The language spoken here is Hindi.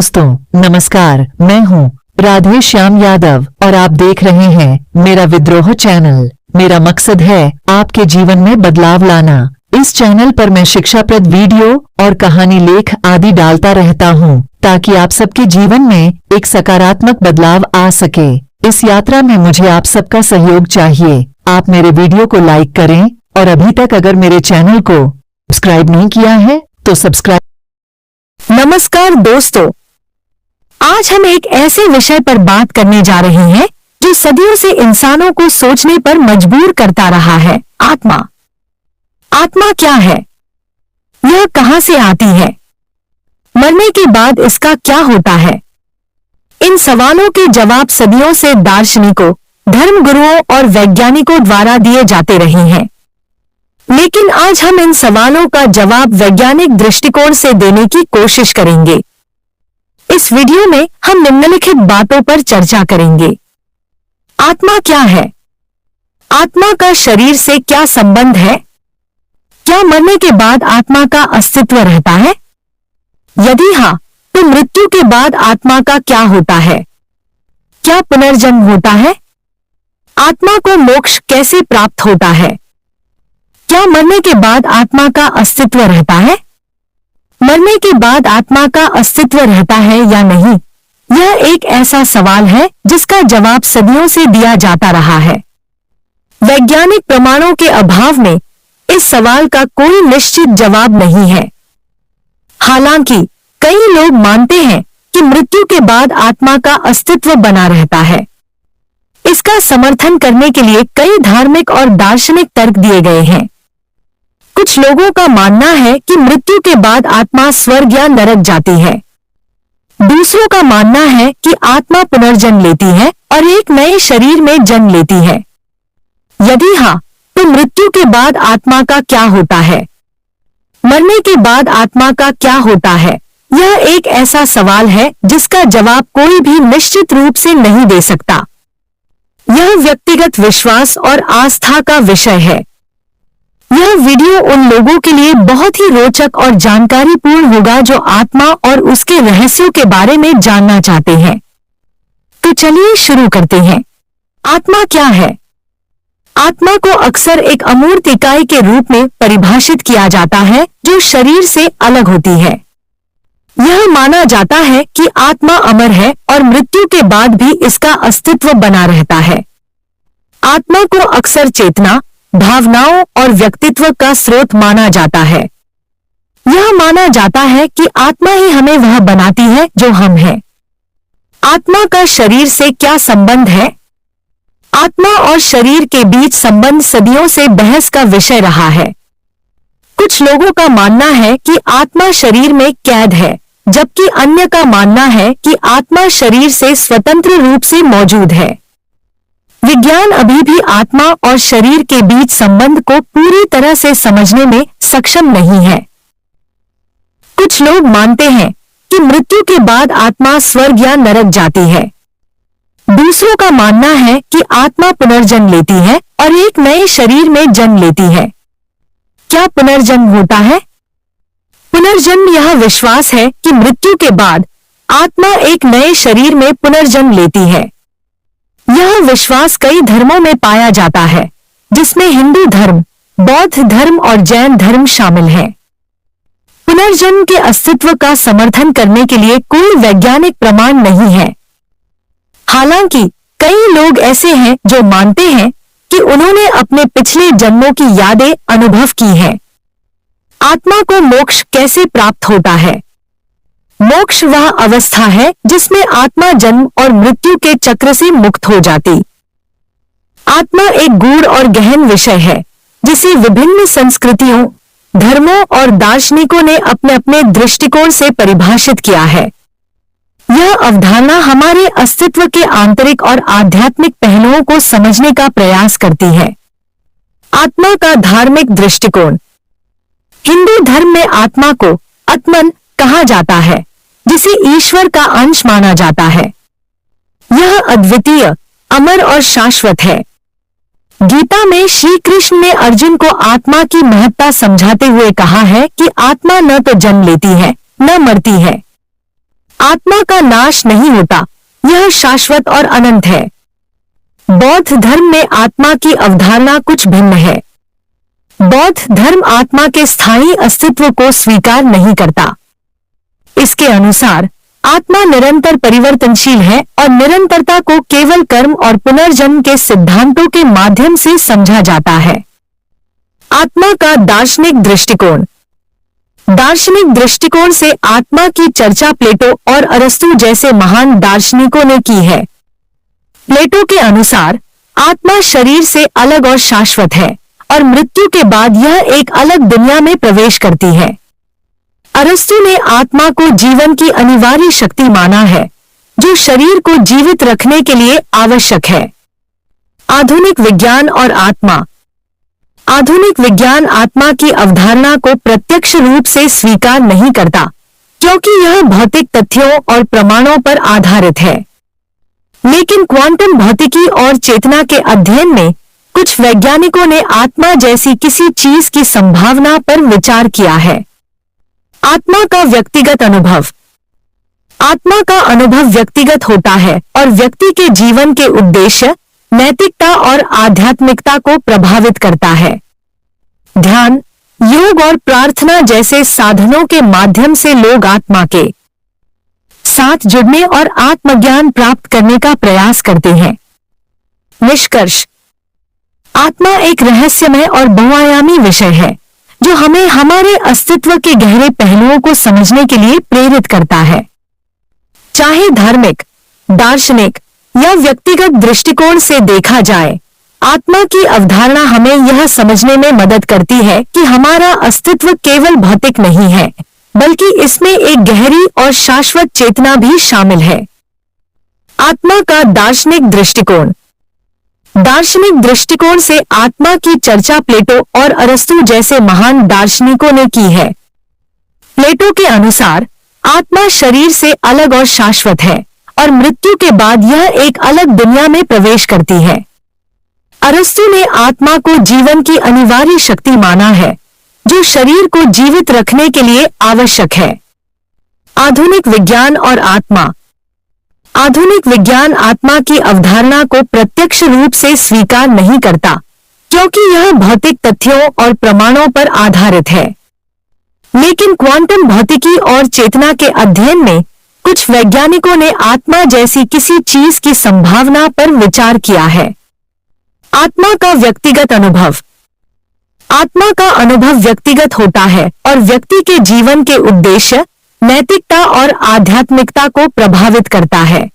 दोस्तों नमस्कार, मैं हूँ राधे श्याम यादव और आप देख रहे हैं मेरा विद्रोह चैनल। मेरा मकसद है आपके जीवन में बदलाव लाना। इस चैनल पर मैं शिक्षाप्रद वीडियो और कहानी लेख आदि डालता रहता हूँ ताकि आप सबके जीवन में एक सकारात्मक बदलाव आ सके। इस यात्रा में मुझे आप सबका सहयोग चाहिए। आप मेरे वीडियो को लाइक करें और अभी तक अगर मेरे चैनल को सब्सक्राइब नहीं किया है तो सब्सक्राइब। नमस्कार दोस्तों, आज हम एक ऐसे विषय पर बात करने जा रहे हैं जो सदियों से इंसानों को सोचने पर मजबूर करता रहा है। आत्मा। आत्मा क्या है? यह कहां से आती है? मरने के बाद इसका क्या होता है? इन सवालों के जवाब सदियों से दार्शनिकों, धर्मगुरुओं और वैज्ञानिकों द्वारा दिए जाते रहे हैं, लेकिन आज हम इन सवालों का जवाब वैज्ञानिक दृष्टिकोण से देने की कोशिश करेंगे। इस वीडियो में हम निम्नलिखित बातों पर चर्चा करेंगे। आत्मा क्या है? आत्मा का शरीर से क्या संबंध है? क्या मरने के बाद आत्मा का अस्तित्व रहता है? यदि हाँ, तो मृत्यु के बाद आत्मा का क्या होता है? क्या पुनर्जन्म होता है? आत्मा को मोक्ष कैसे प्राप्त होता है? क्या मरने के बाद आत्मा का अस्तित्व रहता है? मरने के बाद आत्मा का अस्तित्व रहता है या नहीं? यह एक ऐसा सवाल है जिसका जवाब सदियों से दिया जाता रहा है। वैज्ञानिक प्रमाणों के अभाव में इस सवाल का कोई निश्चित जवाब नहीं है। हालांकि कई लोग मानते हैं कि मृत्यु के बाद आत्मा का अस्तित्व बना रहता है। इसका समर्थन करने के लिए कई धार्मिक और दार्शनिक तर्क दिए गए हैं। कुछ लोगों का मानना है कि मृत्यु के बाद आत्मा स्वर्ग या नरक जाती है। दूसरों का मानना है कि आत्मा पुनर्जन्म लेती है और एक नए शरीर में जन्म लेती है। यदि हाँ, तो मृत्यु के बाद आत्मा का क्या होता है? मरने के बाद आत्मा का क्या होता है? यह एक ऐसा सवाल है जिसका जवाब कोई भी निश्चित रूप से नहीं दे सकता। यह व्यक्तिगत विश्वास और आस्था का विषय है। यह वीडियो उन लोगों के लिए बहुत ही रोचक और जानकारीपूर्ण होगा जो आत्मा और उसके रहस्यों के बारे में जानना चाहते हैं। तो चलिए शुरू करते हैं। आत्मा क्या है? आत्मा को अक्सर एक अमूर्त इकाई के रूप में परिभाषित किया जाता है जो शरीर से अलग होती है। यह माना जाता है कि आत्मा अमर है और मृत्यु के बाद भी इसका अस्तित्व बना रहता है। आत्मा को अक्सर चेतना, भावनाओं और व्यक्तित्व का स्रोत माना जाता है। यह माना जाता है कि आत्मा ही हमें वह बनाती है जो हम हैं। आत्मा का शरीर से क्या संबंध है? आत्मा और शरीर के बीच संबंध सदियों से बहस का विषय रहा है। कुछ लोगों का मानना है कि आत्मा शरीर में कैद है, जबकि अन्य का मानना है कि आत्मा शरीर से स्वतंत्र रूप से मौजूद है। विज्ञान अभी भी आत्मा और शरीर के बीच संबंध को पूरी तरह से समझने में सक्षम नहीं है। कुछ लोग मानते हैं कि मृत्यु के बाद आत्मा स्वर्ग या नरक जाती है। दूसरों का मानना है कि आत्मा पुनर्जन्म लेती है और एक नए शरीर में जन्म लेती है। क्या पुनर्जन्म होता है? पुनर्जन्म यह विश्वास है कि मृत्यु के बाद आत्मा एक नए शरीर में पुनर्जन्म लेती है। यह विश्वास कई धर्मों में पाया जाता है, जिसमें हिंदू धर्म, बौद्ध धर्म और जैन धर्म शामिल हैं। पुनर्जन्म के अस्तित्व का समर्थन करने के लिए कोई वैज्ञानिक प्रमाण नहीं है। हालांकि कई लोग ऐसे हैं जो मानते हैं कि उन्होंने अपने पिछले जन्मों की यादें अनुभव की हैं। आत्मा को मोक्ष कैसे प्राप्त होता है? मोक्ष वह अवस्था है जिसमें आत्मा जन्म और मृत्यु के चक्र से मुक्त हो जाती। आत्मा एक गूढ़ और गहन विषय है जिसे विभिन्न संस्कृतियों, धर्मों और दार्शनिकों ने अपने अपने दृष्टिकोण से परिभाषित किया है। यह अवधारणा हमारे अस्तित्व के आंतरिक और आध्यात्मिक पहलुओं को समझने का प्रयास करती है। आत्मा का धार्मिक दृष्टिकोण। हिंदू धर्म में आत्मा को आत्मन कहा जाता है, जिसे ईश्वर का अंश माना जाता है। यह अद्वितीय, अमर और शाश्वत है। गीता में श्री कृष्ण ने अर्जुन को आत्मा की महत्ता समझाते हुए कहा है कि आत्मा न तो जन्म लेती है, न मरती है। आत्मा का नाश नहीं होता, यह शाश्वत और अनंत है। बौद्ध धर्म में आत्मा की अवधारणा कुछ भिन्न है। बौद्ध धर्म आत्मा के स्थायी अस्तित्व को स्वीकार नहीं करता। इसके अनुसार आत्मा निरंतर परिवर्तनशील है और निरंतरता को केवल कर्म और पुनर्जन्म के सिद्धांतों के माध्यम से समझा जाता है। आत्मा का दार्शनिक दृष्टिकोण। दार्शनिक दृष्टिकोण से आत्मा की चर्चा प्लेटो और अरस्तु जैसे महान दार्शनिकों ने की है। प्लेटो के अनुसार आत्मा शरीर से अलग और शाश्वत है और मृत्यु के बाद यह एक अलग दुनिया में प्रवेश करती है। अरस्तु ने आत्मा को जीवन की अनिवार्य शक्ति माना है, जो शरीर को जीवित रखने के लिए आवश्यक है। आधुनिक विज्ञान और आत्मा। आधुनिक विज्ञान आत्मा की अवधारणा को प्रत्यक्ष रूप से स्वीकार नहीं करता, क्योंकि यह भौतिक तथ्यों और प्रमाणों पर आधारित है। लेकिन क्वांटम भौतिकी और चेतना के अध्ययन में कुछ वैज्ञानिकों ने आत्मा जैसी किसी चीज की संभावना पर विचार किया है। आत्मा का व्यक्तिगत अनुभव। आत्मा का अनुभव व्यक्तिगत होता है और व्यक्ति के जीवन के उद्देश्य, नैतिकता और आध्यात्मिकता को प्रभावित करता है। ध्यान, योग और प्रार्थना जैसे साधनों के माध्यम से लोग आत्मा के साथ जुड़ने और आत्मज्ञान प्राप्त करने का प्रयास करते हैं। निष्कर्ष, आत्मा एक रहस्यमय और बहुआयामी विषय है जो हमें हमारे अस्तित्व के गहरे पहलुओं को समझने के लिए प्रेरित करता है। चाहे धार्मिक, दार्शनिक या व्यक्तिगत दृष्टिकोण से देखा जाए, आत्मा की अवधारणा हमें यह समझने में मदद करती है कि हमारा अस्तित्व केवल भौतिक नहीं है, बल्कि इसमें एक गहरी और शाश्वत चेतना भी शामिल है। आत्मा का दार्शनिक दृष्टिकोण। दार्शनिक दृष्टिकोण से आत्मा की चर्चा प्लेटो और अरस्तु जैसे महान दार्शनिकों ने की है। प्लेटो के अनुसार आत्मा शरीर से अलग और शाश्वत है और मृत्यु के बाद यह एक अलग दुनिया में प्रवेश करती है। अरस्तु ने आत्मा को जीवन की अनिवार्य शक्ति माना है, जो शरीर को जीवित रखने के लिए आवश्यक है। आधुनिक विज्ञान और आत्मा। आधुनिक विज्ञान आत्मा की अवधारणा को प्रत्यक्ष रूप से स्वीकार नहीं करता, क्योंकि यह भौतिक तथ्यों और प्रमाणों पर आधारित है। लेकिन क्वांटम भौतिकी और चेतना के अध्ययन में कुछ वैज्ञानिकों ने आत्मा जैसी किसी चीज की संभावना पर विचार किया है। आत्मा का व्यक्तिगत अनुभव। आत्मा का अनुभव व्यक्तिगत होता है और व्यक्ति के जीवन के उद्देश्य, नैतिकता और आध्यात्मिकता को प्रभावित करता है।